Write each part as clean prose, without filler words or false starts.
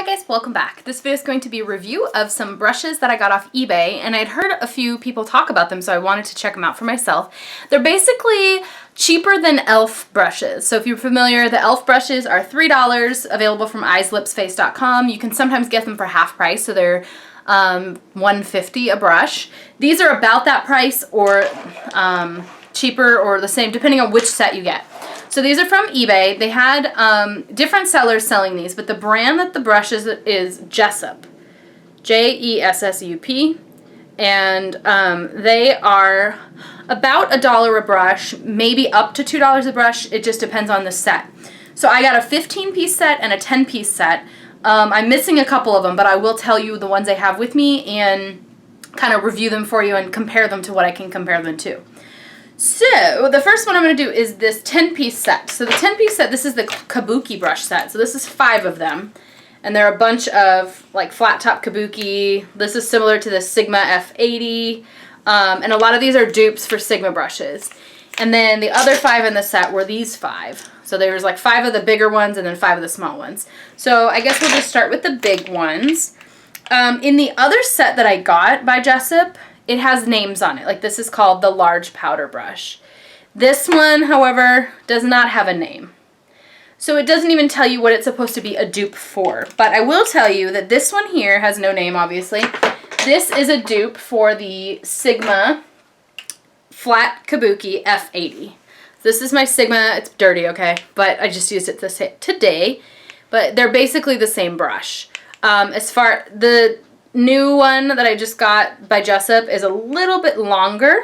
guys, welcome back. This video is going to be a review of some brushes that I got off eBay, and I'd heard a few people talk about them, so I wanted to check them out for myself. They're basically cheaper than e.l.f. brushes. So if you're familiar, the e.l.f. brushes are $3, available from eyeslipsface.com. You can sometimes get them for half price, so they're $1.50 a brush. These are about that price or cheaper or the same, depending on which set you get. So these are from eBay. They had different sellers selling these, but the brand that the brush is Jessup. Jessup. And they are about $1 a brush, maybe up to $2 a brush. It just depends on the set. So I got a 15-piece set and a 10-piece set. I'm missing a couple of them, but I will tell you the ones I have with me and kind of review them for you and compare them to what I can compare them to. So the first one I'm going to do is this 10-piece set. So the 10-piece set, this is the kabuki brush set. So this is 5 of them. And they're a bunch of like flat top kabuki. This is similar to the Sigma F80. And a lot of these are dupes for Sigma brushes. And then the other 5 in the set were these 5. So there was like 5 of the bigger ones and then 5 of the small ones. So I guess we'll just start with the big ones. In the other set that I got by Jessup, it has names on it. Like this is called the large powder brush. This one, however, does not have a name. So it doesn't even tell you what it's supposed to be a dupe for. But I will tell you that this one here has no name, obviously. This is a dupe for the Sigma Flat Kabuki F80. This is my Sigma. It's dirty, okay? But I just used it today. But they're basically the same brush. The new one that I just got by Jessup is a little bit longer,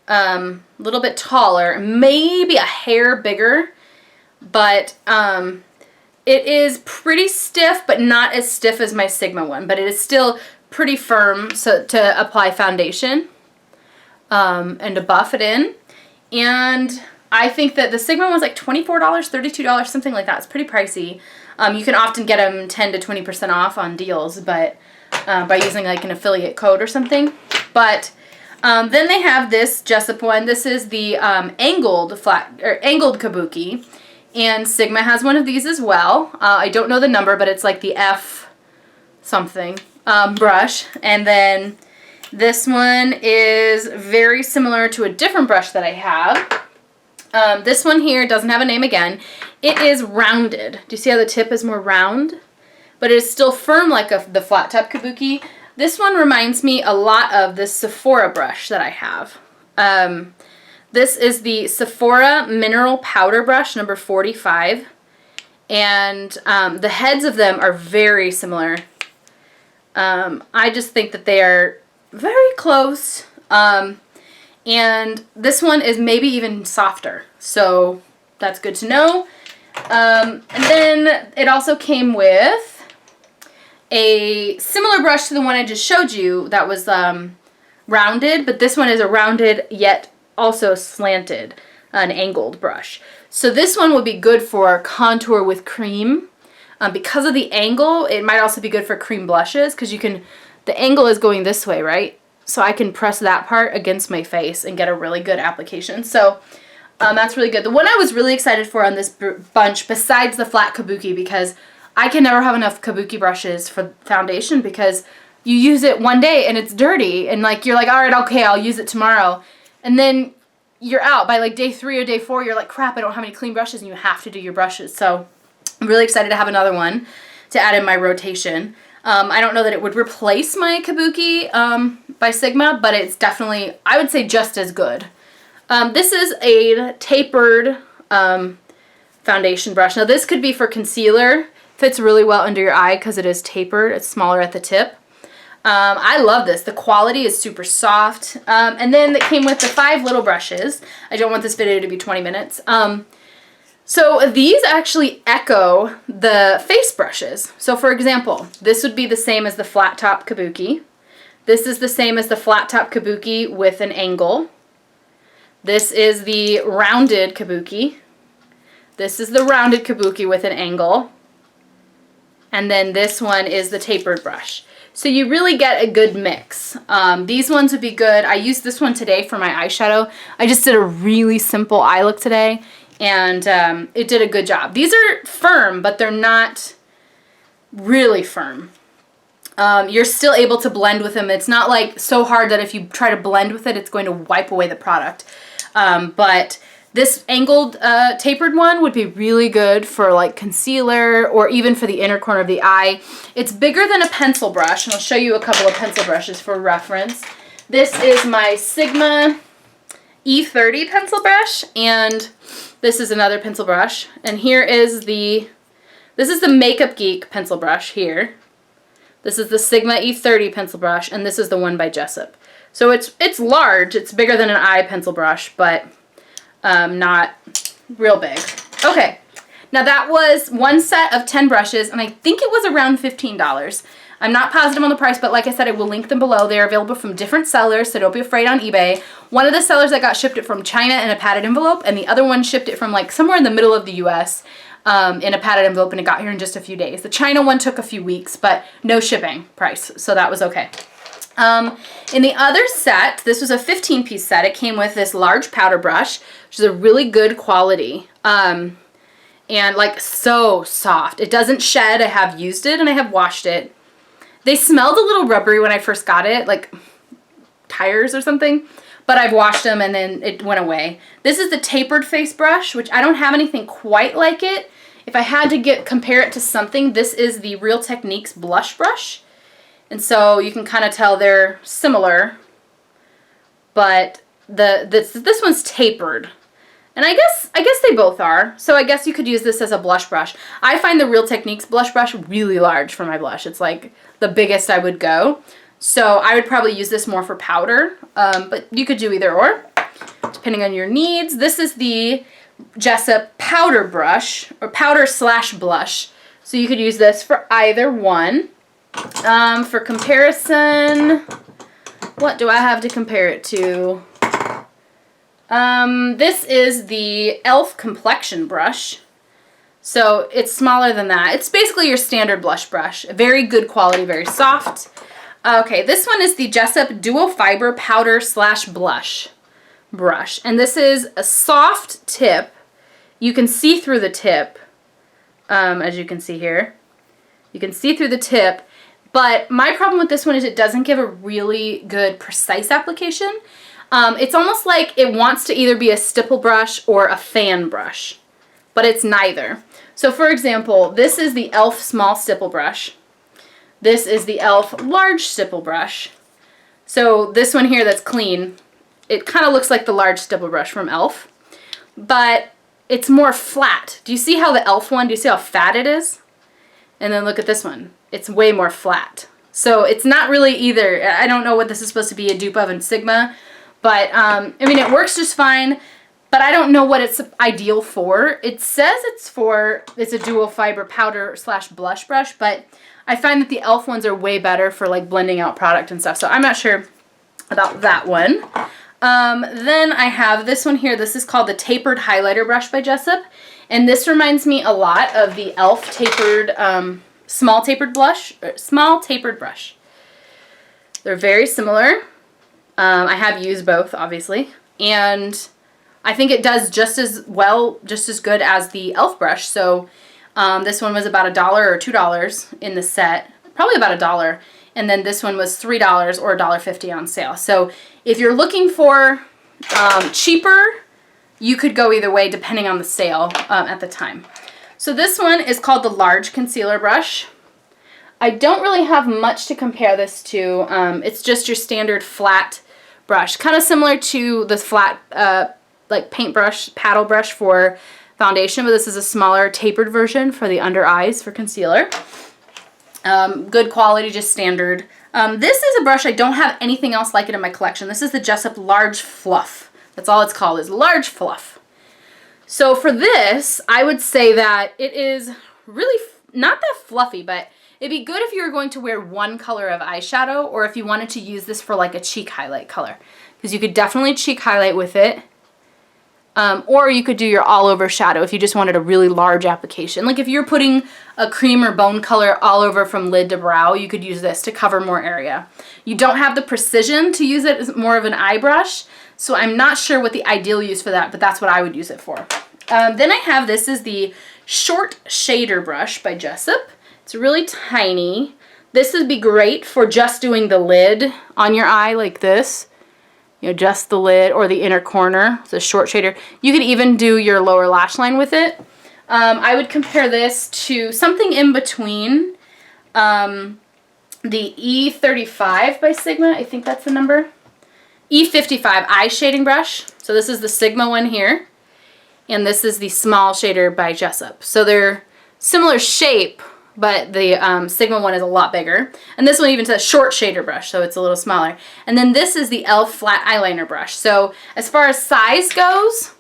a little bit taller, maybe a hair bigger, but it is pretty stiff, but not as stiff as my Sigma one, but it is still pretty firm to apply foundation and to buff it in. And I think that the Sigma one's like $24, $32, something like that. It's pretty pricey. You can often get them 10 to 20% off on deals, but by using like an affiliate code or something. But then they have this Jessup one. This is the angled kabuki, and Sigma has one of these as well. I don't know the number, but it's like the F something brush. And then this one is very similar to a different brush that I have. This one here doesn't have a name again. It is rounded. Do you see how the tip is more round? But it is still firm like the flat top kabuki. This one reminds me a lot of this Sephora brush that I have. This is the Sephora Mineral Powder Brush number 45. And the heads of them are very similar. I just think that they are very close. And this one is maybe even softer, so that's good to know. And then it also came with a similar brush to the one I just showed you that was rounded, but this one is a rounded yet also slanted, an angled brush. So this one would be good for contour with cream. Because of the angle, it might also be good for cream blushes because the angle is going this way, right? So I can press that part against my face and get a really good application. So that's really good. The one I was really excited for on this bunch, besides the flat kabuki, because I can never have enough kabuki brushes for foundation because you use it one day and it's dirty. And like you're like, all right, okay, I'll use it tomorrow. And then you're out. By like day 3 or day 4, you're like, crap, I don't have any clean brushes, and you have to do your brushes. So I'm really excited to have another one to add in my rotation. I don't know that it would replace my kabuki by Sigma, but it's definitely, I would say, just as good. This is a tapered foundation brush. Now this could be for concealer. Fits really well under your eye because it is tapered. It's smaller at the tip. I love this. The quality is super soft. And then it came with the 5 little brushes. I don't want this video to be 20 minutes. So these actually echo the face brushes. So for example, this would be the same as the flat top kabuki. This is the same as the flat top kabuki with an angle. This is the rounded kabuki. This is the rounded kabuki with an angle. And then this one is the tapered brush. So you really get a good mix. These ones would be good. I used this one today for my eyeshadow. I just did a really simple eye look today, and it did a good job. These are firm, but they're not really firm. You're still able to blend with them. It's not like so hard that if you try to blend with it, it's going to wipe away the product. But this angled tapered one would be really good for like concealer or even for the inner corner of the eye. It's bigger than a pencil brush, and I'll show you a couple of pencil brushes for reference. This is my Sigma E30 pencil brush, and this is another pencil brush. And here is this is the Makeup Geek pencil brush here. This is the Sigma E30 pencil brush, and this is the one by Jessup. So it's large. It's bigger than an eye pencil brush, but not real big. Okay, now that was one set of 10 brushes, and I think it was around $15. I'm not positive on the price, but like I said, I will link them below. They're available from different sellers, so don't be afraid on eBay. One of the sellers that got shipped it from China in a padded envelope, and the other one shipped it from like somewhere in the middle of the US. In a padded envelope, and it got here in just a few days. The China one took a few weeks, but no shipping price, so that was okay. In the other set, this was a 15-piece set. It came with this large powder brush, which is a really good quality, and like so soft. It doesn't shed. I have used it and I have washed it. They smelled a little rubbery when I first got it, like tires or something. But I've washed them and then it went away. This is the tapered face brush, which I don't have anything quite like it. If I had to compare it to something, this is the Real Techniques blush brush. And so you can kind of tell they're similar, but this one's tapered. And I guess they both are. So I guess you could use this as a blush brush. I find the Real Techniques blush brush really large for my blush. It's like the biggest I would go. So I would probably use this more for powder, but you could do either or, depending on your needs. This is the Jessup powder brush, or powder / blush. So you could use this for either one. For comparison, what do I have to compare it to? This is the e.l.f. complexion brush. So it's smaller than that. It's basically your standard blush brush. Very good quality, very soft. Okay, this one is the Jessup Duo Fiber Powder / Blush brush. And this is a soft tip. You can see through the tip, as you can see here. You can see through the tip. But my problem with this one is it doesn't give a really good precise application. It's almost like it wants to either be a stipple brush or a fan brush. But it's neither. So for example, this is the e.l.f. small stipple brush. This is the e.l.f. large stipple brush. So this one here that's clean, it kind of looks like the large stipple brush from e.l.f. But it's more flat. Do you see how the e.l.f. one, do you see how fat it is? And then look at this one. It's way more flat. So it's not really either. I don't know what this is supposed to be a dupe of in Sigma. But, I mean, it works just fine. But I don't know what it's ideal for. It says it's a dual fiber powder / blush brush, but I find that the e.l.f. ones are way better for like blending out product and stuff. So I'm not sure about that one. Then I have this one here. This is called the Tapered Highlighter Brush by Jessup. And this reminds me a lot of the e.l.f. tapered, small tapered brush. They're very similar. I have used both, obviously. And I think it does just as well, just as good as the e.l.f. brush. So this one was about $1 or $2 in the set, probably about $1. And then this one was $3 or $1.50 on sale. So if you're looking for cheaper, you could go either way depending on the sale at the time. So this one is called the Large Concealer Brush. I don't really have much to compare this to. It's just your standard flat brush, kind of similar to this flat like paintbrush, paddle brush for foundation, but this is a smaller tapered version for the under eyes for concealer. Good quality, just standard. This is a brush, I don't have anything else like it in my collection. This is the Jessup Large Fluff. That's all it's called, is Large Fluff. So for this, I would say that it is really not that fluffy, but it'd be good if you were going to wear one color of eyeshadow, or if you wanted to use this for like a cheek highlight color, because you could definitely cheek highlight with it. Or you could do your all over shadow if you just wanted a really large application. Like if you're putting a cream or bone color all over from lid to brow, you could use this to cover more area. You don't have the precision to use it as more of an eye brush, so I'm not sure what the ideal use for that, but that's what I would use it for. Then I have, this is the short shader brush by Jessup. It's really tiny. This would be great for just doing the lid on your eye like this. You know, just the lid or the inner corner. It's a short shader. You could even do your lower lash line with it. I would compare this to something in between the E35 by Sigma. I think that's the number. E55 eye shading brush. So this is the Sigma one here. And this is the small shader by Jessup. So they're similar shape, but the Sigma one is a lot bigger. And this one even says short shader brush, so it's a little smaller. And then this is the e.l.f. flat eyeliner brush. So as far as size goes,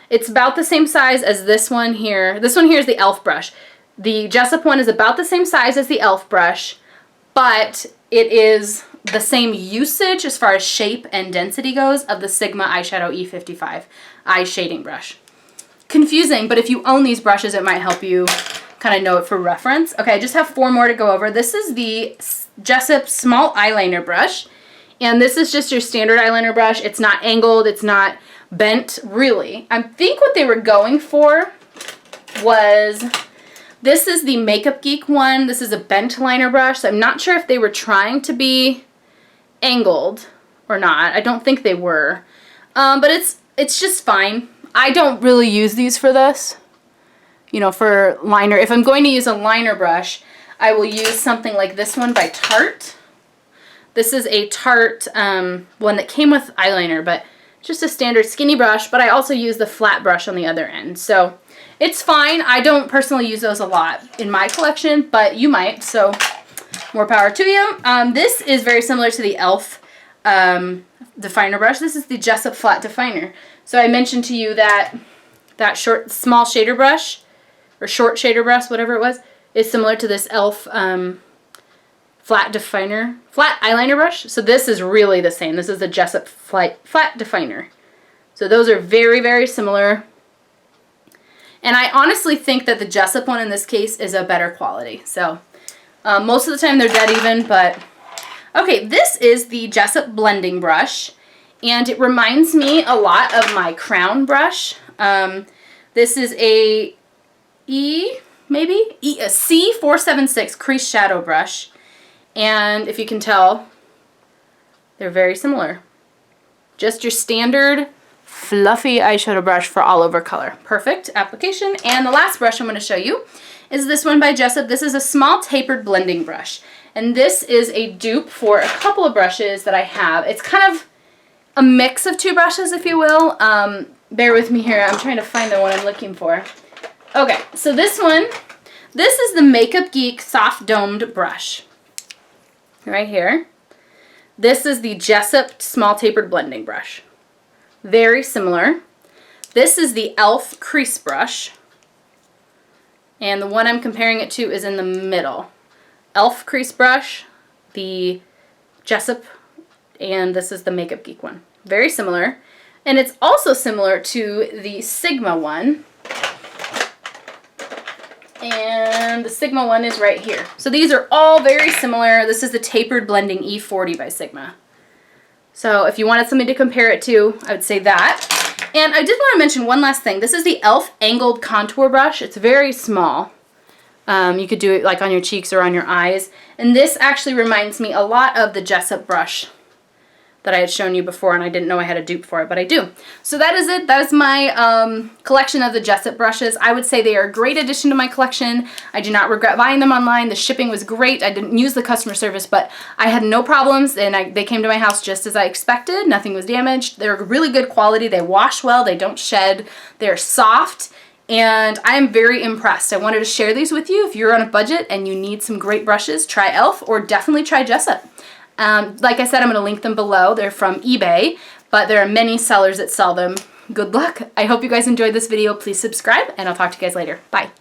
it's about the same size as this one here. This one here is the e.l.f. brush. The Jessup one is about the same size as the e.l.f. brush, but it is the same usage as far as shape and density goes of the Sigma eyeshadow E55 eye shading brush. Confusing, but if you own these brushes, it might help you kind of know it for reference. Okay, I just have 4 more to go over. This is the Jessup small eyeliner brush, and this is just your standard eyeliner brush. It's not angled, it's not bent, really. I think what they were going for was, this is the Makeup Geek one. This is a bent liner brush, so I'm not sure if they were trying to be angled or not. I don't think they were, but it's just fine. I don't really use these for this. You know, for liner. If I'm going to use a liner brush, I will use something like this one by Tarte. This is a Tarte one that came with eyeliner, but just a standard skinny brush, but I also use the flat brush on the other end. So it's fine. I don't personally use those a lot in my collection, but you might, so more power to you. This is very similar to the e.l.f. Definer brush. This is the Jessup flat definer. So I mentioned to you that small shader brush, or short shader brush, whatever it was, is similar to this e.l.f. Flat eyeliner brush. So this is really the same. This is the Jessup flat definer. So those are very, very similar. And I honestly think that the Jessup one in this case is a better quality. So most of the time they're dead even, but okay, this is the Jessup blending brush. And it reminds me a lot of my crown brush. This is a C476 crease shadow brush. And if you can tell, they're very similar. Just your standard fluffy eyeshadow brush for all over color. Perfect application. And the last brush I'm going to show you is this one by Jessup. This is a small tapered blending brush. And this is a dupe for a couple of brushes that I have. It's kind of a mix of 2 brushes, if you will. Bear with me here. I'm trying to find the one I'm looking for. Okay, so this one, this is the Makeup Geek soft domed brush. Right here. This is the Jessup small tapered blending brush. Very similar. This is the e.l.f. crease brush. And the one I'm comparing it to is in the middle. e.l.f. crease brush, the Jessup, and this is the Makeup Geek one. Very similar. And it's also similar to the Sigma one. And the Sigma one is right here. So these are all very similar. This is the Tapered Blending E40 by Sigma. So if you wanted something to compare it to, I would say that. And I did want to mention one last thing. This is the e.l.f. Angled Contour Brush. It's very small. You could do it like on your cheeks or on your eyes. And this actually reminds me a lot of the Jessup brush that I had shown you before, and I didn't know I had a dupe for it, but I do. So that is it. That is my collection of the Jessup brushes. I would say they are a great addition to my collection. I do not regret buying them online. The shipping was great. I didn't use the customer service, but I had no problems, and they came to my house just as I expected. Nothing was damaged. They're really good quality. They wash well. They don't shed. They're soft, and I am very impressed. I wanted to share these with you. If you're on a budget and you need some great brushes, try e.l.f. or definitely try Jessup. Like I said, I'm going to link them below. They're from eBay, but there are many sellers that sell them. Good luck. I hope you guys enjoyed this video. Please subscribe, and I'll talk to you guys later. Bye.